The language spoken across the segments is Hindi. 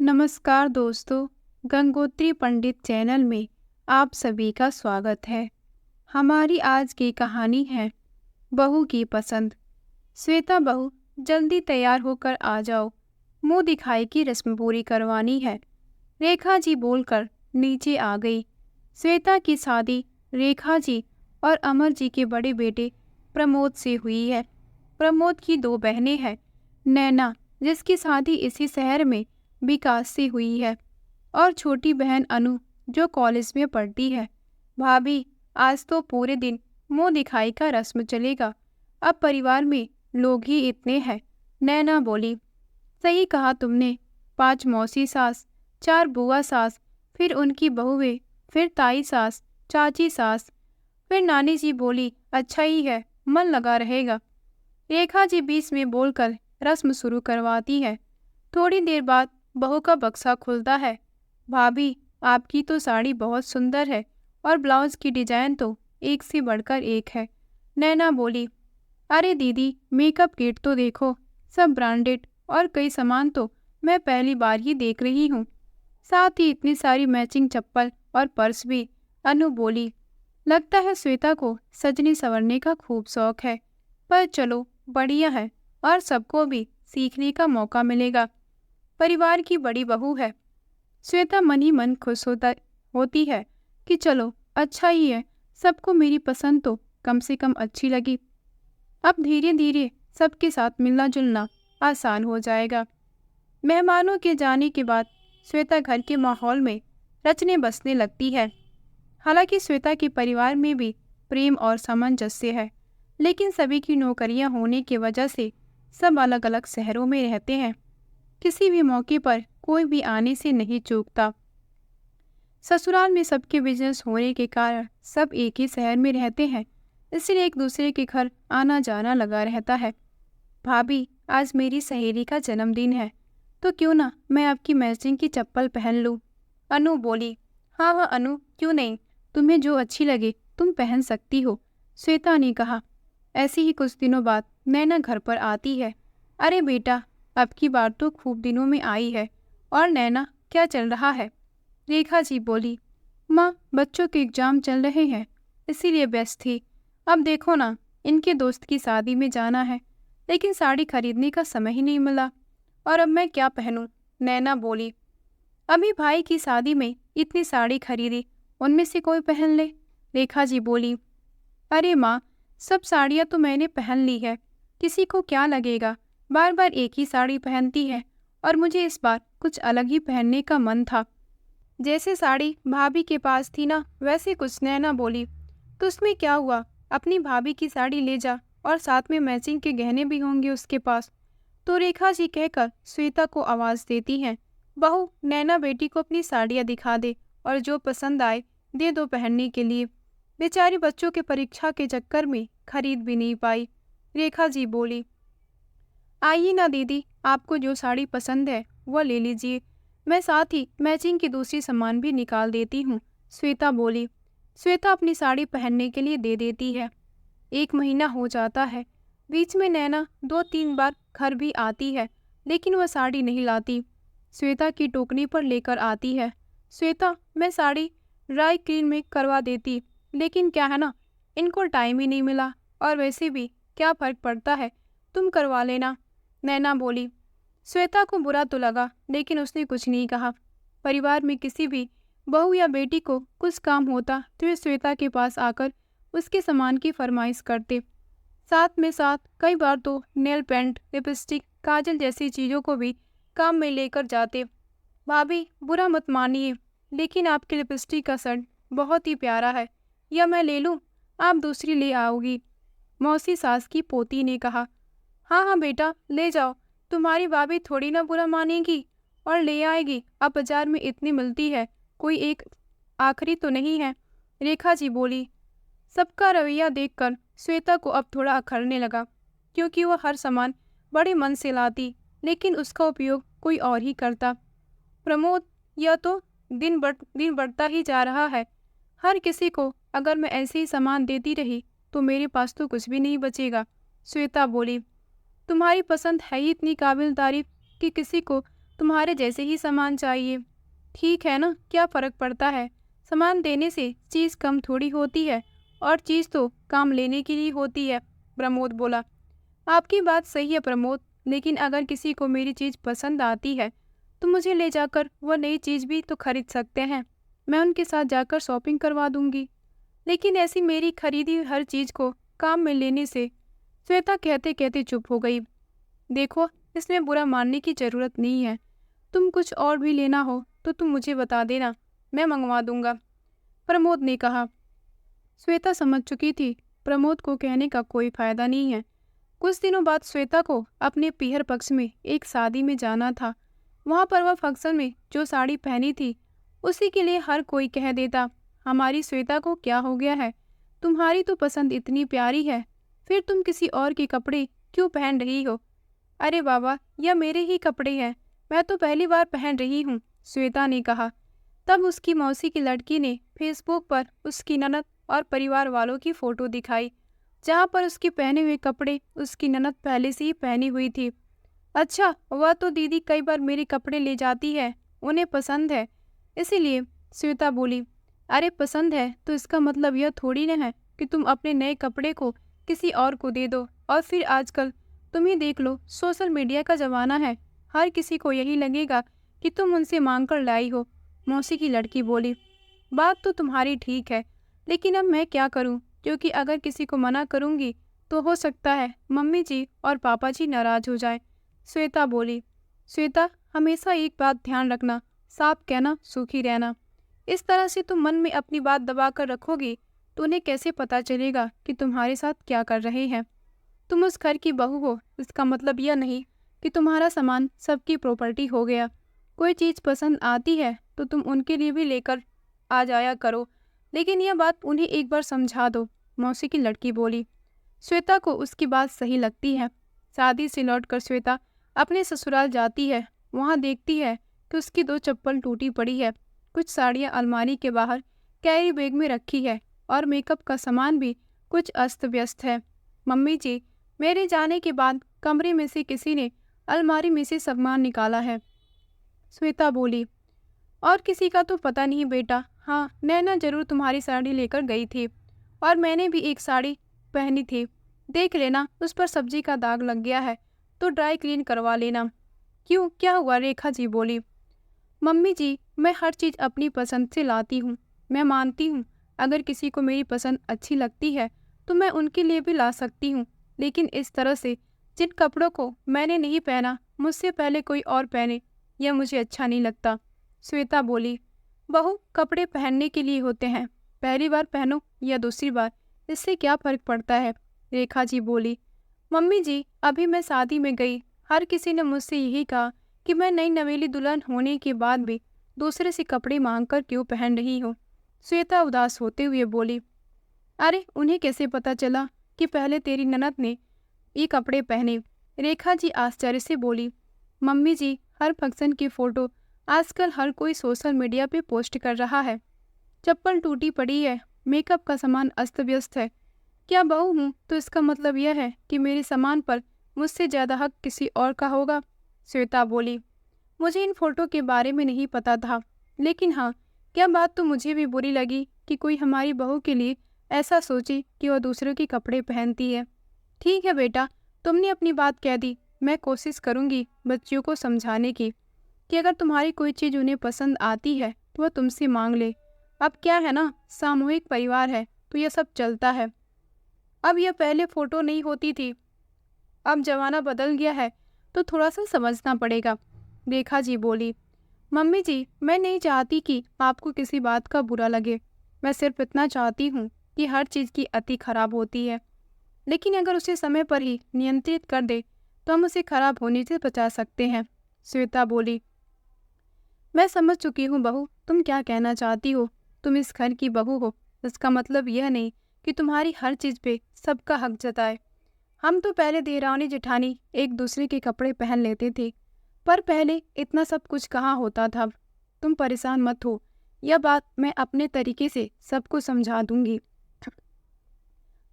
नमस्कार दोस्तों, गंगोत्री पंडित चैनल में आप सभी का स्वागत है। हमारी आज की कहानी है बहू की पसंद। श्वेता बहू, जल्दी तैयार होकर आ जाओ, मुंह दिखाई की रस्म पूरी करवानी है। रेखा जी बोलकर नीचे आ गई। श्वेता की शादी रेखा जी और अमर जी के बड़े बेटे प्रमोद से हुई है। प्रमोद की दो बहनें हैं, नैना जिसकी शादी इसी शहर में विकास से हुई है, और छोटी बहन अनु जो कॉलेज में पढ़ती है। भाभी, आज तो पूरे दिन मुंह दिखाई का रस्म चलेगा। अब परिवार में लोग ही इतने हैं, नैना बोली। सही कहा तुमने, 5 मौसी सास, 4 बुआ सास, फिर उनकी बहुएं, फिर ताई सास, चाची सास, फिर नानी जी बोली, अच्छा ही है, मन लगा रहेगा। रेखा जी बीच में बोलकर रस्म शुरू करवाती है। थोड़ी देर बाद बहू का बक्सा खुलता है। भाभी, आपकी तो साड़ी बहुत सुंदर है और ब्लाउज की डिजाइन तो एक से बढ़कर एक है, नैना बोली। अरे दीदी, मेकअप किट तो देखो, सब ब्रांडेड, और कई सामान तो मैं पहली बार ही देख रही हूँ। साथ ही इतनी सारी मैचिंग चप्पल और पर्स भी, अनु बोली। लगता है श्वेता को सजने संवरने का खूब शौक है, पर चलो बढ़िया है, और सबको भी सीखने का मौका मिलेगा। परिवार की बड़ी बहू है। श्वेता मन ही मन खुश होती है कि चलो अच्छा ही है, सबको मेरी पसंद तो कम से कम अच्छी लगी। अब धीरे धीरे सबके साथ मिलना जुलना आसान हो जाएगा। मेहमानों के जाने के बाद श्वेता घर के माहौल में रचने बसने लगती है। हालांकि श्वेता के परिवार में भी प्रेम और सामंजस्य है, लेकिन सभी की नौकरियां होने की वजह से सब अलग अलग शहरों में रहते हैं। किसी भी मौके पर कोई भी आने से नहीं चूकता। ससुराल में सबके बिजनेस होने के कारण सब एक ही शहर में रहते हैं, इसलिए एक दूसरे के घर आना जाना लगा रहता है। भाभी, आज मेरी सहेली का जन्मदिन है, तो क्यों ना मैं आपकी मैचिंग की चप्पल पहन लूं? अनु बोली। हाँ हाँ अनु, क्यों नहीं, तुम्हें जो अच्छी लगे तुम पहन सकती हो, श्वेता ने कहा। ऐसे ही कुछ दिनों बाद नैना घर पर आती है। अरे बेटा, अब की बार तो खूब दिनों में आई है। और नैना, क्या चल रहा है? रेखा जी बोली। माँ, बच्चों के एग्जाम चल रहे हैं, इसीलिए व्यस्त थी। अब देखो ना, इनके दोस्त की शादी में जाना है, लेकिन साड़ी खरीदने का समय ही नहीं मिला, और अब मैं क्या पहनूं? नैना बोली। अभी भाई की शादी में इतनी साड़ी खरीदी, उनमें से कोई पहन ले, रेखा जी बोली। अरे माँ, सब साड़ियाँ तो मैंने पहन ली है, किसी को क्या लगेगा, बार बार एक ही साड़ी पहनती है, और मुझे इस बार कुछ अलग ही पहनने का मन था। जैसे साड़ी भाभी के पास थी ना, वैसे कुछ, नैना बोली। तो उसमें क्या हुआ, अपनी भाभी की साड़ी ले जा, और साथ में मैचिंग के गहने भी होंगे उसके पास। तो रेखा जी कहकर श्वेता को आवाज़ देती हैं। बहू, नैना बेटी को अपनी साड़ियाँ दिखा दे, और जो पसंद आए दे दो पहनने के लिए। बेचारी बच्चों के परीक्षा के चक्कर में खरीद भी नहीं पाई, रेखा जी बोली। आइए ना दीदी, आपको जो साड़ी पसंद है वह ले लीजिए, मैं साथ ही मैचिंग की दूसरी सामान भी निकाल देती हूँ, श्वेता बोली। श्वेता अपनी साड़ी पहनने के लिए दे देती है। 1 महीना हो जाता है। बीच में नैना 2-3 बार घर भी आती है, लेकिन वह साड़ी नहीं लाती। श्वेता की टोकनी पर लेकर आती है। श्वेता, मैं साड़ी ड्राई क्लीन में करवा देती, लेकिन क्या है ना, इनको टाइम ही नहीं मिला, और वैसे भी क्या फर्क पड़ता है, तुम करवा लेना, नैना बोली। श्वेता को बुरा तो लगा, लेकिन उसने कुछ नहीं कहा। परिवार में किसी भी बहू या बेटी को कुछ काम होता तो वे श्वेता के पास आकर उसके सामान की फरमाइश करते। साथ में साथ कई बार तो नेल पेंट, लिपस्टिक, काजल जैसी चीज़ों को भी काम में लेकर जाते। भाभी, बुरा मत मानिए, लेकिन आपकी लिपस्टिक का सेट बहुत ही प्यारा है, या मैं ले लूँ? आप दूसरी ले आओगी, मौसी सास की पोती ने कहा। हाँ हाँ बेटा, ले जाओ, तुम्हारी भाभी थोड़ी ना बुरा मानेगी, और ले आएगी। अब बाजार में इतनी मिलती है, कोई एक आखिरी तो नहीं है, रेखा जी बोली। सबका रवैया देखकर श्वेता को अब थोड़ा अखरने लगा, क्योंकि वह हर सामान बड़े मन से लाती, लेकिन उसका उपयोग कोई और ही करता। प्रमोद, यह तो दिन बढ़ता ही जा रहा है। हर किसी को अगर मैं ऐसे ही सामान देती रही तो मेरे पास तो कुछ भी नहीं बचेगा, श्वेता बोली। तुम्हारी पसंद है ही इतनी काबिल तारीफ कि किसी को तुम्हारे जैसे ही सामान चाहिए। ठीक है ना, क्या फ़र्क पड़ता है? सामान देने से चीज़ कम थोड़ी होती है, और चीज़ तो काम लेने के लिए होती है, प्रमोद बोला। आपकी बात सही है प्रमोद, लेकिन अगर किसी को मेरी चीज़ पसंद आती है तो मुझे ले जाकर वह नई चीज़ भी तो खरीद सकते हैं। मैं उनके साथ जाकर शॉपिंग करवा दूंगी। लेकिन ऐसी मेरी खरीदी हर चीज़ को काम में लेने से, श्वेता कहते कहते चुप हो गई। देखो, इसमें बुरा मानने की ज़रूरत नहीं है। तुम कुछ और भी लेना हो तो तुम मुझे बता देना, मैं मंगवा दूंगा, प्रमोद ने कहा। श्वेता समझ चुकी थी प्रमोद को कहने का कोई फायदा नहीं है। कुछ दिनों बाद श्वेता को अपने पीहर पक्ष में एक शादी में जाना था। वहां पर वह फंक्शन में जो साड़ी पहनी थी उसी के लिए हर कोई कह देता, हमारी श्वेता को क्या हो गया है? तुम्हारी तो पसंद इतनी प्यारी है, फिर तुम किसी और के कपड़े क्यों पहन रही हो? अरे बाबा, यह मेरे ही कपड़े हैं, मैं तो पहली बार पहन रही हूँ, श्वेता ने कहा। तब उसकी मौसी की लड़की ने फेसबुक पर उसकी ननद और परिवार वालों की फोटो दिखाई, जहाँ पर उसके पहने हुए कपड़े उसकी ननद पहले से ही पहनी हुई थी। अच्छा, वह तो दीदी कई बार मेरे कपड़े ले जाती है, उन्हें पसंद है इसीलिए, श्वेता बोली। अरे पसंद है तो इसका मतलब यह थोड़ी न है कि तुम अपने नए कपड़े को किसी और को दे दो। और फिर आजकल तुम ही देख लो, सोशल मीडिया का जमाना है, हर किसी को यही लगेगा कि तुम उनसे मांग कर लाई हो, मौसी की लड़की बोली। बात तो तुम्हारी ठीक है, लेकिन अब मैं क्या करूं, क्योंकि अगर किसी को मना करूंगी तो हो सकता है मम्मी जी और पापा जी नाराज हो जाए, श्वेता बोली। श्वेता, हमेशा एक बात ध्यान रखना, साफ कहना, सूखी रहना। इस तरह से तुम मन में अपनी बात दबा कर रखोगी तो उन्हें कैसे पता चलेगा कि तुम्हारे साथ क्या कर रहे हैं? तुम उस घर की बहू हो, इसका मतलब यह नहीं कि तुम्हारा सामान सबकी प्रॉपर्टी हो गया। कोई चीज़ पसंद आती है तो तुम उनके लिए भी लेकर आ जाया करो, लेकिन यह बात उन्हें एक बार समझा दो, मौसी की लड़की बोली। श्वेता को उसकी बात सही लगती है। शादी से लौटकर श्वेता अपने ससुराल जाती है। वहाँ देखती है कि उसकी 2 चप्पल टूटी पड़ी है, कुछ साड़ियाँ अलमारी के बाहर कैरी बैग में रखी है, और मेकअप का सामान भी कुछ अस्त व्यस्त है। मम्मी जी, मेरे जाने के बाद कमरे में से किसी ने अलमारी में से सामान निकाला है, श्वेता बोली। और किसी का तो पता नहीं बेटा। हाँ, नैना जरूर तुम्हारी साड़ी लेकर गई थी, और मैंने भी एक साड़ी पहनी थी। देख लेना, उस पर सब्जी का दाग लग गया है तो ड्राई क्लीन करवा लेना। क्यों, क्या हुआ? रेखा जी बोली। मम्मी जी, मैं हर चीज़ अपनी पसंद से लाती हूँ। मैं मानती हूँ अगर किसी को मेरी पसंद अच्छी लगती है तो मैं उनके लिए भी ला सकती हूँ, लेकिन इस तरह से जिन कपड़ों को मैंने नहीं पहना मुझसे पहले कोई और पहने, यह मुझे अच्छा नहीं लगता, श्वेता बोली। बहू, कपड़े पहनने के लिए होते हैं, पहली बार पहनो या दूसरी बार, इससे क्या फ़र्क पड़ता है, रेखा जी बोली। मम्मी जी, अभी मैं शादी में गई, हर किसी ने मुझसे यही कहा कि मैं नई नवेली दुल्हन होने के बाद भी दूसरे से कपड़े मांग कर क्यों पहन रही हो, श्वेता उदास होते हुए बोली। अरे, उन्हें कैसे पता चला कि पहले तेरी ननद ने ये कपड़े पहने, रेखा जी आश्चर्य से बोली। मम्मी जी, हर फंक्शन की फ़ोटो आजकल हर कोई सोशल मीडिया पे पोस्ट कर रहा है। चप्पल टूटी पड़ी है, मेकअप का सामान अस्त व्यस्त है। क्या बहू हूँ तो इसका मतलब यह है कि मेरे सामान पर मुझसे ज़्यादा हक किसी और का होगा, श्वेता बोली। मुझे इन फोटो के बारे में नहीं पता था, लेकिन हाँ, क्या बात तो मुझे भी बुरी लगी कि कोई हमारी बहू के लिए ऐसा सोचे कि वह दूसरों के कपड़े पहनती है। ठीक है बेटा, तुमने अपनी बात कह दी। मैं कोशिश करूँगी बच्चियों को समझाने की कि अगर तुम्हारी कोई चीज़ उन्हें पसंद आती है तो वह तुमसे मांग ले। अब क्या है ना, सामूहिक परिवार है तो यह सब चलता है। अब यह पहले फ़ोटो नहीं होती थी, अब ज़माना बदल गया है तो थोड़ा सा समझना पड़ेगा, रेखा जी बोली। मम्मी जी, मैं नहीं चाहती कि आपको किसी बात का बुरा लगे। मैं सिर्फ इतना चाहती हूँ कि हर चीज़ की अति खराब होती है, लेकिन अगर उसे समय पर ही नियंत्रित कर दे तो हम उसे खराब होने से बचा सकते हैं, श्वेता बोली। मैं समझ चुकी हूँ बहू, तुम क्या कहना चाहती हो। तुम इस घर की बहू हो, इसका मतलब यह नहीं कि तुम्हारी हर चीज़ पे सबका हक जताए। हम तो पहले देवरानी जेठानी एक दूसरे के कपड़े पहन लेते थे, पर पहले इतना सब कुछ कहाँ होता था। तुम परेशान मत हो, यह बात मैं अपने तरीके से सबको समझा दूंगी।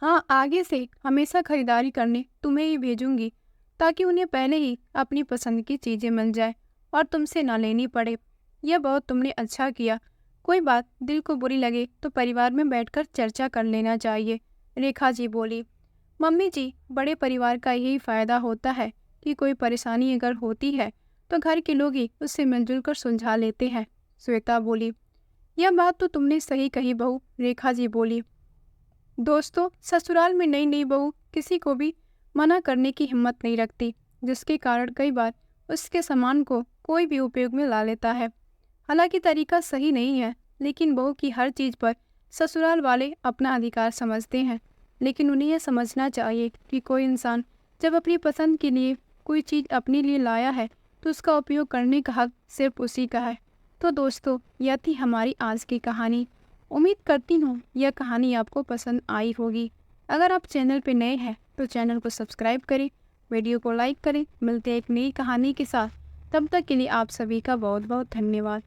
हाँ, आगे से हमेशा खरीदारी करने तुम्हें ही भेजूंगी, ताकि उन्हें पहले ही अपनी पसंद की चीज़ें मिल जाए और तुमसे ना लेनी पड़े। यह बहुत तुमने अच्छा किया। कोई बात दिल को बुरी लगे तो परिवार में बैठकर चर्चा कर लेना चाहिए। रेखा जी बोली। मम्मी जी, बड़े परिवार का यही फायदा होता है कि कोई परेशानी अगर होती है तो घर के लोग ही उससे मिलजुल कर सुलझा लेते हैं। श्वेता बोली। यह बात तो तुमने सही कही बहू। रेखा जी बोली। दोस्तों, ससुराल में नई नई बहू किसी को भी मना करने की हिम्मत नहीं रखती, जिसके कारण कई बार उसके सामान को कोई भी उपयोग में ला लेता है। हालांकि तरीका सही नहीं है, लेकिन बहू की हर चीज़ पर ससुराल वाले अपना अधिकार समझते हैं। लेकिन उन्हें यह समझना चाहिए कि कोई इंसान जब अपनी पसंद के लिए कोई चीज़ अपने लिए लाया है तो उसका उपयोग करने का हक सिर्फ उसी का है। तो दोस्तों, यह थी हमारी आज की कहानी। उम्मीद करती हूँ यह कहानी आपको पसंद आई होगी। अगर आप चैनल पर नए हैं तो चैनल को सब्सक्राइब करें, वीडियो को लाइक करें। मिलते हैं एक नई कहानी के साथ। तब तक के लिए आप सभी का बहुत बहुत धन्यवाद।